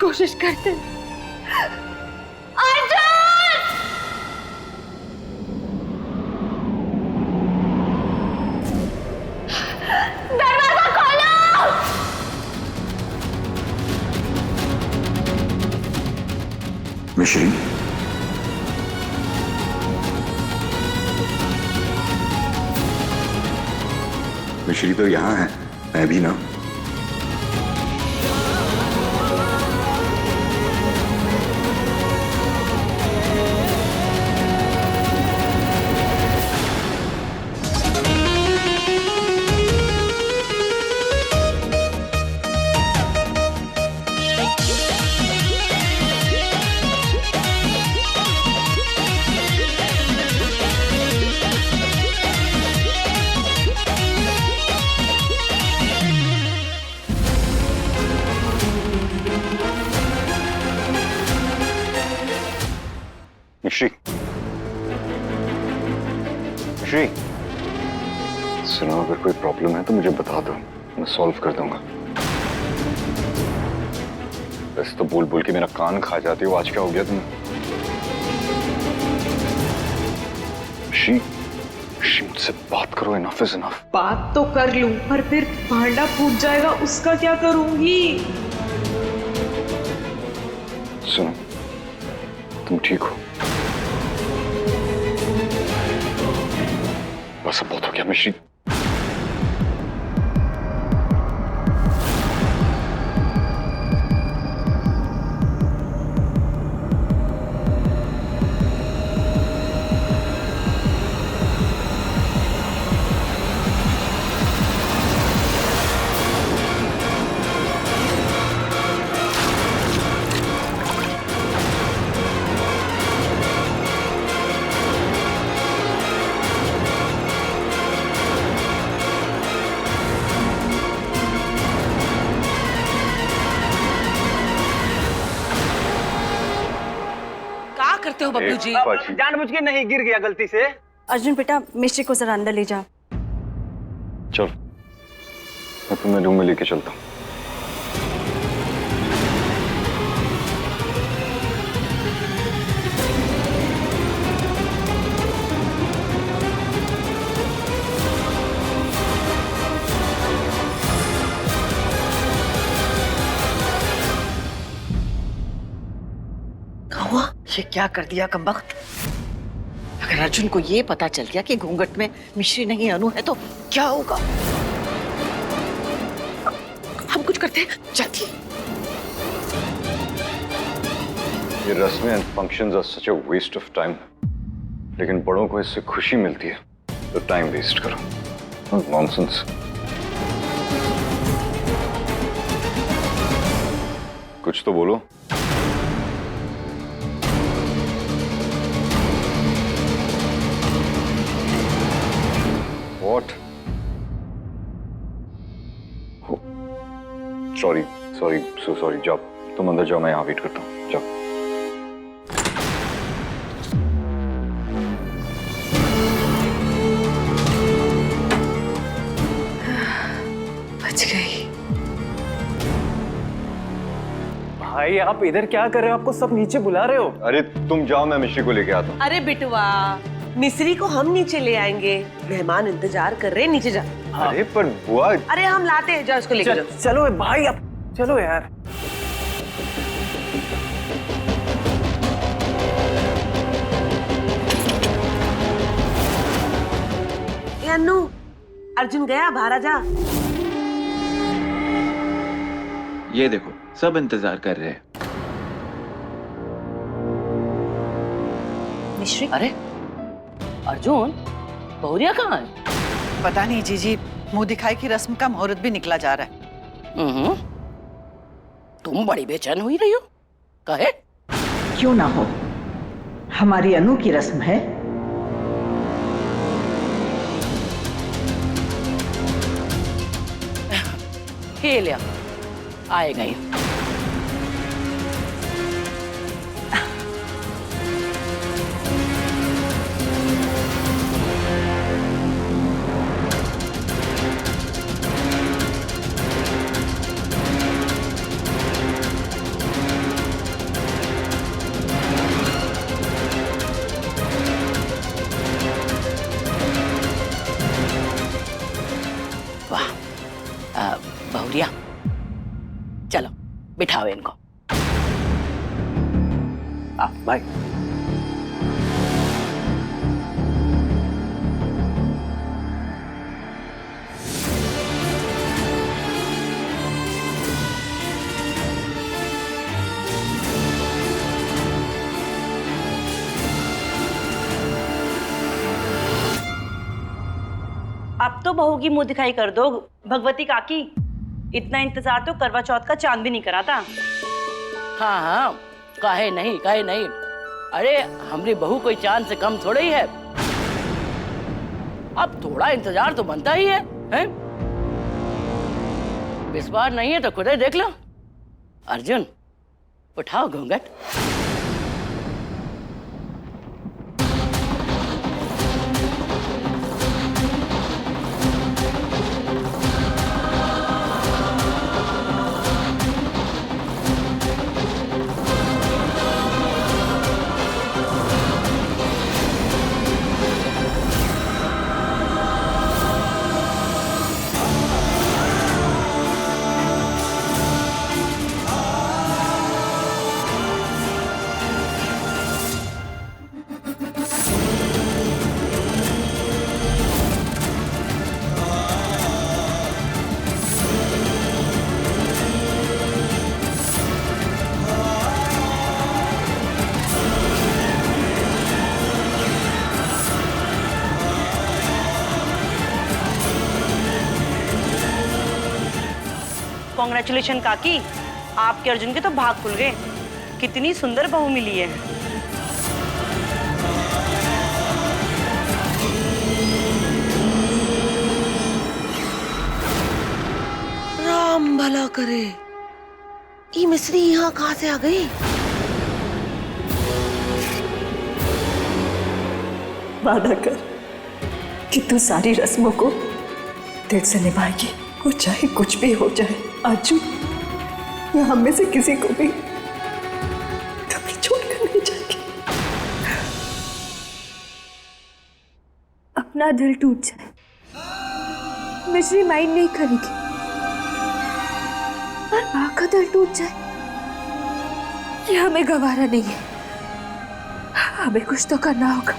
कोशिश करते। अर्जुन! दरवाजा खोलो! मिश्री, मिश्री तो यहाँ है, मैं भी ना। मिश्री, मिश्री, सुनो, अगर कोई प्रॉब्लम है तो मुझे बता दो, मैं सॉल्व कर दूंगा। बस तो बोल बोल के मेरा कान खा जाती हो, आज क्या हो गया तुम्हें? मिश्री, मिश्री, मुझसे बात करो, इनफ इज इनफ। बात तो कर लूं, पर फिर भांडा फूट जाएगा, उसका क्या करूंगी? सुनो, तुम ठीक हो? बस अब बहुत हो गया मिश्री। करते हो बबलू जी? जानबूझ के नहीं, गिर गया गलती से। अर्जुन बेटा, मिश्री को जरा अंदर ले जा। चल, मैं तुम्हें रूम में लेके चलता हूँ। ये क्या कर दिया कमबख्त? अगर अर्जुन को ये पता चल गया कि घूंघट में मिश्री नहीं अनु है तो क्या होगा? हम कुछ करते हैं जल्दी। ये रस्में and functions are such a waste of time, लेकिन बड़ों को इससे खुशी मिलती है, तो टाइम वेस्ट करो। नॉनसेंस। कुछ तो बोलो। What? Sorry, so sorry. जाओ, तुम अंदर जाओ, मैं यहाँ वेट करता हूँ। जाओ। बच गई। भाई आप इधर क्या कर रहे हो? आपको सब नीचे बुला रहे हो। अरे तुम जाओ, मैं मिश्री को लेके आता हूँ। अरे बिटवा, मिस्री को हम नीचे ले आएंगे, मेहमान इंतजार कर रहे हैं, नीचे जा। हाँ। अरे पर बुआ। अरे हम लाते हैं, जाओ इसको लेके जाओ। चलो भाई, अब चलो यार। अन्नू, अर्जुन गया, बाहर आ जा। ये देखो, सब इंतजार कर रहे हैं। मिश्री, अरे अर्जुन, बहुरिया कहाँ है? पता नहीं जीजी, मुंह दिखाई की रस्म का मुहूर्त भी निकला जा रहा है। तुम बड़ी बेचैन हुई रही हो, कहे? क्यों ना हो, हमारी अनु की रस्म है। ये लिया, आएगा ही। गुड़िया, चलो बिठाओ इनको। बाय। अब तो बहू की मुंह दिखाई कर दो भगवती काकी। इतना इंतजार तो करवा चौथ का चांद भी नहीं करा था। हाँ हाँ, काहे नहीं काहे नहीं। अरे हमारी बहू कोई चांद से कम थोड़ा ही है। अब थोड़ा इंतजार तो बनता ही है, हैं? विश्वास नहीं है तो खुद ही देख लो। अर्जुन, उठाओ घूंघट। कॉन्ग्रेचुलेशन काकी, आपके अर्जुन के तो भाग खुल गए। कितनी सुंदर बहू मिली है। राम भला करे, ये मिस्री यहाँ कहाँ से आ गई? वादा कर कि तू सारी रस्मों को दिल से निभाएगी, वो चाहे कुछ भी हो जाए। अर्जुन या हम में से किसी को भी कभी छोड़कर नहीं जाएगी। अपना दिल टूट जाए, मिश्री माइंड नहीं करेगी, पर माँ का दिल टूट जाए ये हमें गवारा नहीं है। हमें कुछ तो करना होगा।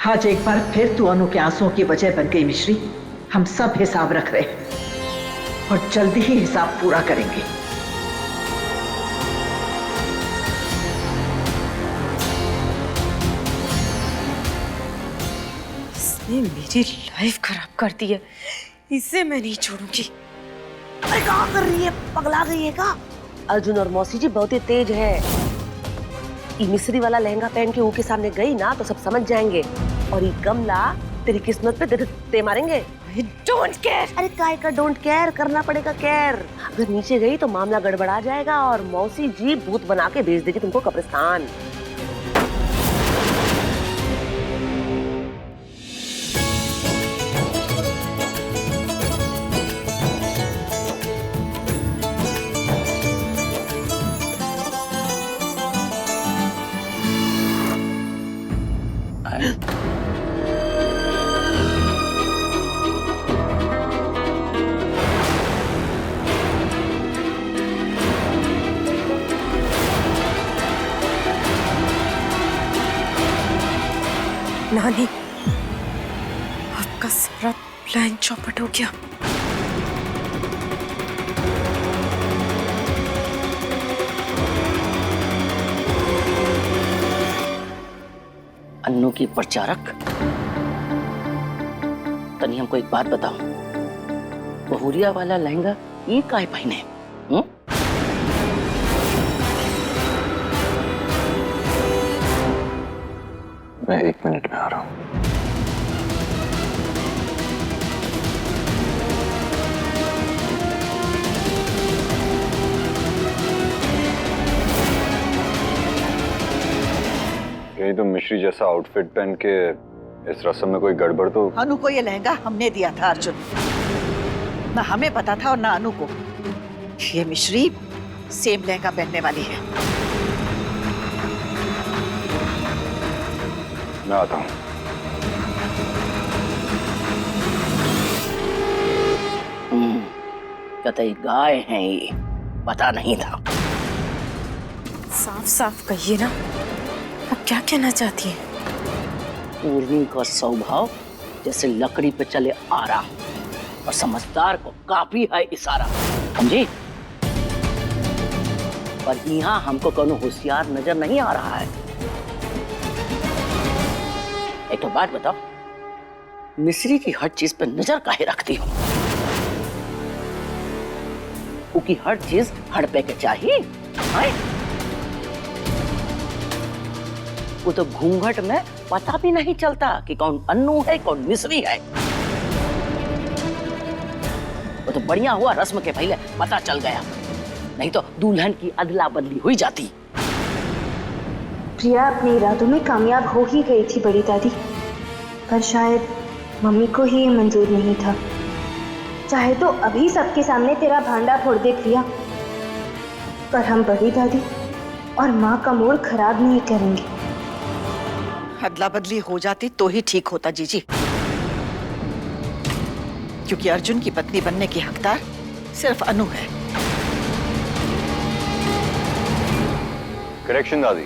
आज एक बार फिर तू अनु के आंसुओं की वजह बन गई मिश्री। हम सब हिसाब रख रहे हैं और जल्दी ही हिसाब पूरा करेंगे। इसने मेरी लाइफ खराब कर दी है, इसे मैं नहीं छोड़ूंगी। अरे क्या कर रही है, पगला गई है क्या? अर्जुन और मौसी जी बहुत ही तेज है। ये मिस्री वाला लहंगा पहन के उनके सामने गई ना तो सब समझ जाएंगे और ये गमला तेरी किस्मत पे दे मारेंगे। Don't care. अरे काय का डोंट केयर, करना पड़ेगा केयर। अगर नीचे गई तो मामला गड़बड़ा जाएगा और मौसी जी भूत बना के भेज देगी तुमको कब्रिस्तान। नानी, आपका सारा प्लान चौपट हो गया। अन्नू की प्रचारक, तनी हमको एक बात बताओ, बहुरिया वाला लहंगा ये काहे पहने? मैं 1 मिनट में आ रहा हूं। यही तो मिश्री जैसा आउटफिट पहन के इस रस्म में कोई गड़बड़ तो। अनु को ये लहंगा हमने दिया था अर्जुन, ना हमें पता था और ना अनु को। ये मिश्री सेम लहंगा पहनने वाली है। मैं आता हूं। कतई गाय हैं ये, पता नहीं था। साफ साफ कहिए ना, अब क्या कहना चाहती है? पूर्णी का स्वभाव जैसे लकड़ी पे चले आराम, और समझदार को काफी है इशारा, समझे? पर यहाँ हमको कोनो होशियार नजर नहीं आ रहा है। एक तो बात बताओ, मिश्री की हर चीज पे नजर काहे रखती हो? उसकी हर चीज हड़पे के चाहिए है? वो तो घूंघट में पता भी नहीं चलता कि कौन अन्नू है कौन मिश्री है। वो तो बढ़िया हुआ रस्म के पहले पता चल गया, नहीं तो दुल्हन की अदला बदली हुई जाती। प्रिया अपने इरादों में कामयाब हो ही गई थी बड़ी दादी, पर शायद मम्मी को ही ये मंजूर नहीं था। चाहे तो अभी सबके सामने तेरा भांडा फोड़ दे प्रिया, पर हम बड़ी दादी और माँ का मूड खराब नहीं करेंगे। अदला बदली हो जाती तो ही ठीक होता जीजी, क्योंकि अर्जुन की पत्नी बनने की हकदार सिर्फ अनु है। करेक्शन दादी,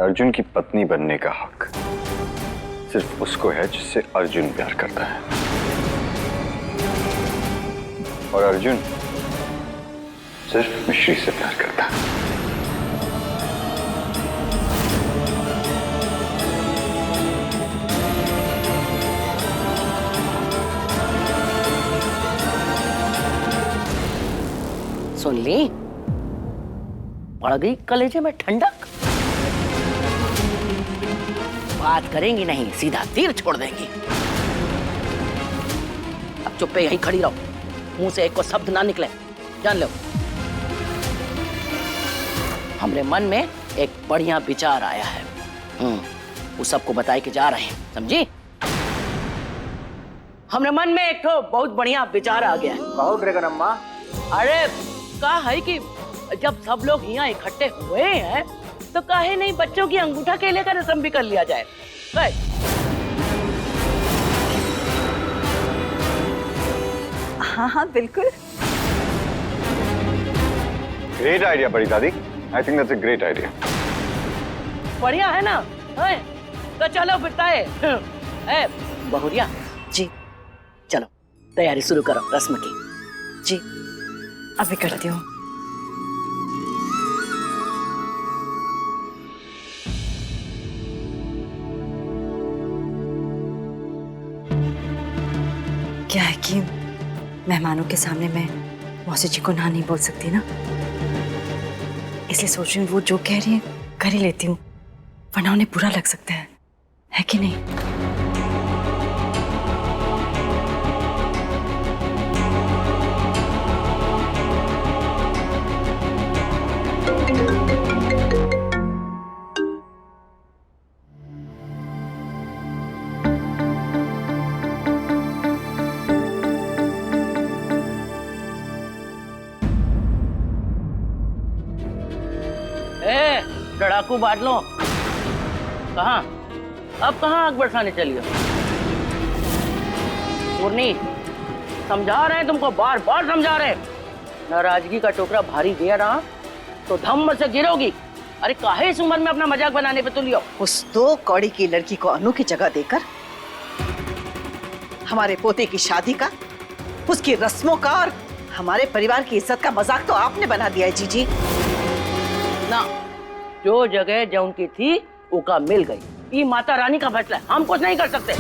अर्जुन की पत्नी बनने का हक सिर्फ उसको है जिससे अर्जुन प्यार करता है, और अर्जुन सिर्फ मिश्री से प्यार करता है। सुन ली, पड़ गई कलेजे में ठंडक। बात करेंगी नहीं, सीधा तीर छोड़ देंगी। अब चुप पे यहीं खड़ी रहो, मुंह से एक को शब्द ना निकले, जान लो। हमरे मन में एक बढ़िया विचार आया है, वो सबको बताए के जा रहे हैं, समझी? हमरे मन में एक तो बहुत बढ़िया विचार आ गया है। कहो ड्रैगन अम्मा। अरे कहा है कि जब सब लोग यहाँ इकट्ठे हुए हैं तो काहे नहीं बच्चों की अंगूठा केले का रस्म भी कर लिया जाए। हाँ हाँ बिल्कुल। ग्रेट आइडिया बड़ी दादी, I think that's a great idea. बढ़िया है ना? है? तो चलो बिताए। बहुरिया जी चलो तैयारी शुरू करो रस्म की। जी अभी करती हूँ। क्या है कि मेहमानों के सामने मैं मौसी जी को ना नहीं बोल सकती ना, इसलिए सोच रही हूँ वो जो कह रही है कर ही लेती हूँ, वरना उन्हें बुरा लग सकता है कि नहीं? लड़ाकू बादलों, कहाँ अब कहाँ आग बरसाने चलिए? पूर्णी समझा रहे हैं तुमको, बार बार समझा रहे हैं। नाराजगी का टोकरा भारी दिया रहा तो धम्म से गिरोगी, अरे काहे इस उम्र में अपना मजाक बनाने पे तुलियो? उस दो कौड़ी की लड़की को अनु की जगह देकर हमारे पोते की शादी का, उसकी रस्मों का और हमारे परिवार की इज्जत का मजाक तो आपने बना दिया है जीजी। ना, जो जगह जो उनकी थी उका मिल गई। ये माता रानी का फैसला है, हम कुछ नहीं कर सकते।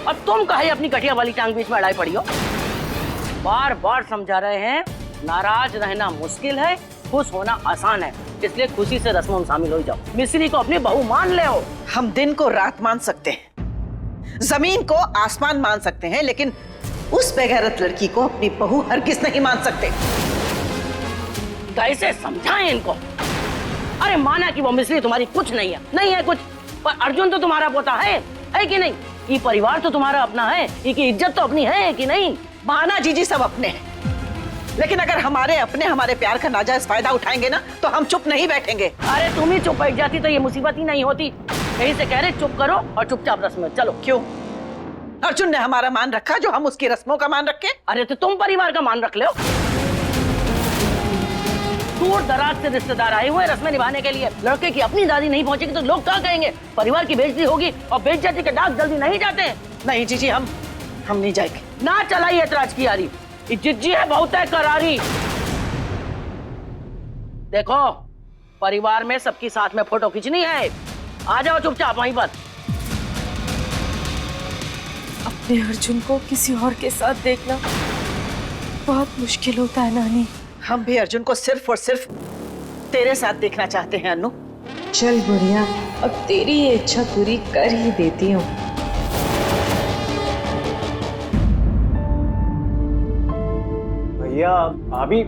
अब तुम कहे अपनी कटिया वाली टांग बीच में अड़ाई पड़ी हो। बार बार समझा रहे हैं, नाराज रहना मुश्किल है, खुश होना आसान है, इसलिए खुशी से रस्मों में शामिल हो जाओ। मिस्री को अपनी बहू मान ले हो। हम दिन को रात मान सकते हैं, जमीन को आसमान मान सकते हैं, लेकिन उस बेगैरत लड़की को अपनी बहू हरगिज नहीं मान सकते। कैसे समझाएं इनको? अरे माना कि वो मिस्री तुम्हारी कुछ नहीं है, नहीं है कुछ, पर अर्जुन तो तुम्हारा पोता है कि नहीं? ये परिवार तो तुम्हारा अपना है, इसकी इज्जत तो अपनी है कि नहीं? माना जीजी सब अपने हैं, लेकिन अगर हमारे अपने हमारे प्यार का नाजायज फायदा उठाएंगे ना तो हम चुप नहीं बैठेंगे। अरे तुम ही चुप बैठ जाती तो ये मुसीबत ही नहीं होती। यही से कह रहे चुप करो और चुपचाप रस्म में चलो। क्यों? अर्जुन ने हमारा मान रखा जो हम उसकी रस्मों का मान रखे? अरे तो तुम परिवार का मान रख लो। दूर दराज से रिश्तेदार आए हुए रस्में निभाने के लिए, लड़के की अपनी दादी नहीं पहुंचेगी तो लोग क्या कहेंगे? परिवार की बेइज्जती होगी और बेइज्जती के दाग जल्दी नहीं जाते हैं। नहीं जीजी, हम नहीं जाएंगे। ना चलाई ऐतराज की यारी, जिज्जी है बहुत है करारी। देखो, परिवार में सबकी साथ में फोटो खींचनी है, आ जाओ चुपचाप वहीं पर। अपने अर्जुन को किसी और के साथ देखना बहुत मुश्किल होता है नानी। हम भी अर्जुन को सिर्फ और सिर्फ तेरे साथ देखना चाहते हैं अनु। चल बुढ़िया, अब तेरी ये इच्छा पूरी कर ही देती हूँ। भैया भाभी,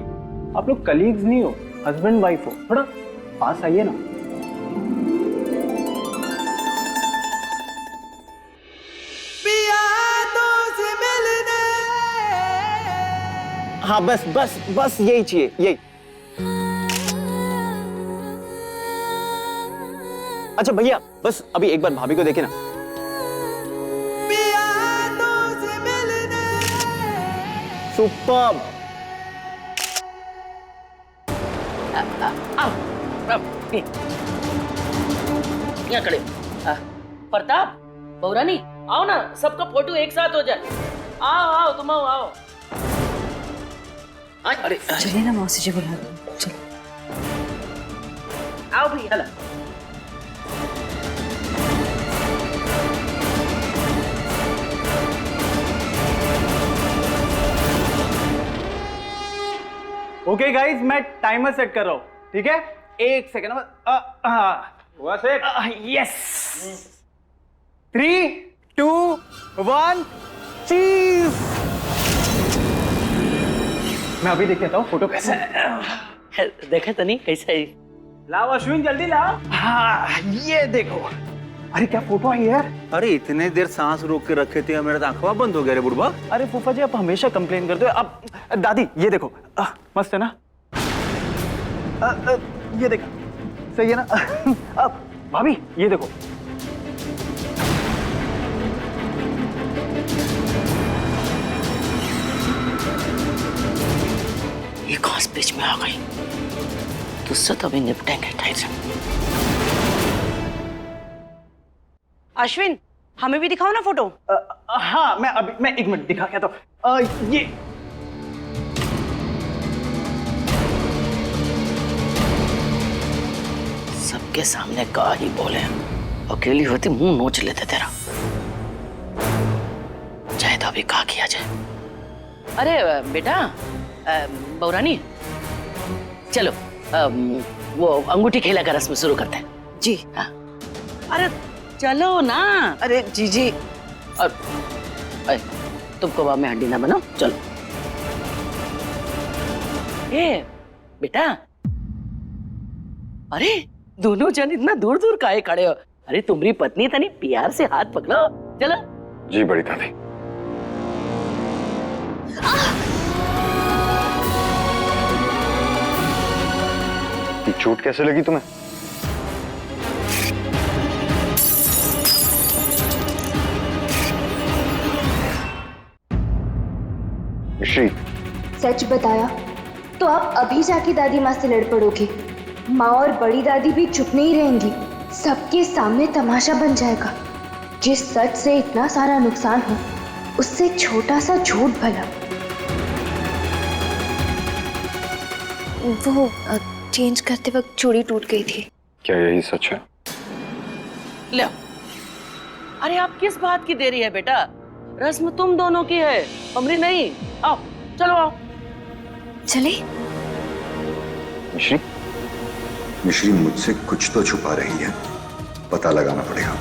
आप लोग कलीग्स नहीं हो, हस्बैंड वाइफ हो, थोड़ा पास आइए ना। हाँ बस बस बस यही चाहिए, यही। अच्छा भैया, बस अभी एक बार भाभी को देखे ना। सुपर्ब। यहाँ खड़े। प्रताप, बहुरानी, आओ ना, सबका फोटो एक साथ हो जाए। आओ आओ, तुम आओ आओ। अरे चलिए ना, मौसी जी बुला दो। चलो आओ भैया। चला। ओके गाइस, मैं टाइमर सेट कर रहा हूँ, ठीक है? 1 सेकेंड हुआ सेट। यस। 3, 2, 1, चीज। मैं अभी देख लेता हूँ फोटो कैसे है। देखे तो नहीं कैसा है? लाओ अश्विन, जल्दी लाओ। हाँ ये देखो। अरे क्या फोटो आई यार। अरे इतने देर सांस रोक के रखे थे, मेरा तो आंखवा बंद हो गया रे बुढ़वा। अरे फूफा जी, आप हमेशा कंप्लेन करते हो। अब दादी ये देखो, मस्त है ना? ये देखो, सही है ना? अब भाभी ये देखो। ये घास बीच में आ गई, तुझसे तो अभी निपटेंगे। ठहर जा। अश्विन, हमें भी दिखाओ ना फोटो। हाँ मैं 1 मिनट दिखा क्या तो ये सबके सामने का ही बोले, अकेली होती मुंह नोच लेते तेरा। चाहे तो अभी कहा किया जाए। अरे बेटा, बहुरानी, चलो वो अंगूठी खेला का रस्म शुरू करते हैं। जी हाँ। अरे चलो ना। अरे जीजी, और तुम कबाब में हड्डी ना बनाओ, चलो। ए बेटा, अरे दोनों जन इतना दूर दूर काहे खड़े हो? अरे तुम्हारी पत्नी तनी प्यार से हाथ पकड़ो, चलो। जी बड़ी दादी। ये चोट कैसे लगी तुम्हें? सच बताया तो आप अभी जाके दादी माँ से लड़ पड़ोगे। माँ और बड़ी दादी भी चुप नहीं रहेंगी। सबके सामने तमाशा बन जाएगा। जिस सच से इतना सारा नुकसान हो, उससे छोटा सा झूठ भला। वो चेंज करते वक्त चूड़ी टूट गई थी। क्या यही सच है? ले आओ। अरे आप किस बात की देरी है बेटा? रस्म तुम दोनों की है, हमरी नहीं। आओ, चलो आओ। चले? मिश्री, मिश्री मुझसे कुछ तो छुपा रही है, पता लगाना पड़ेगा।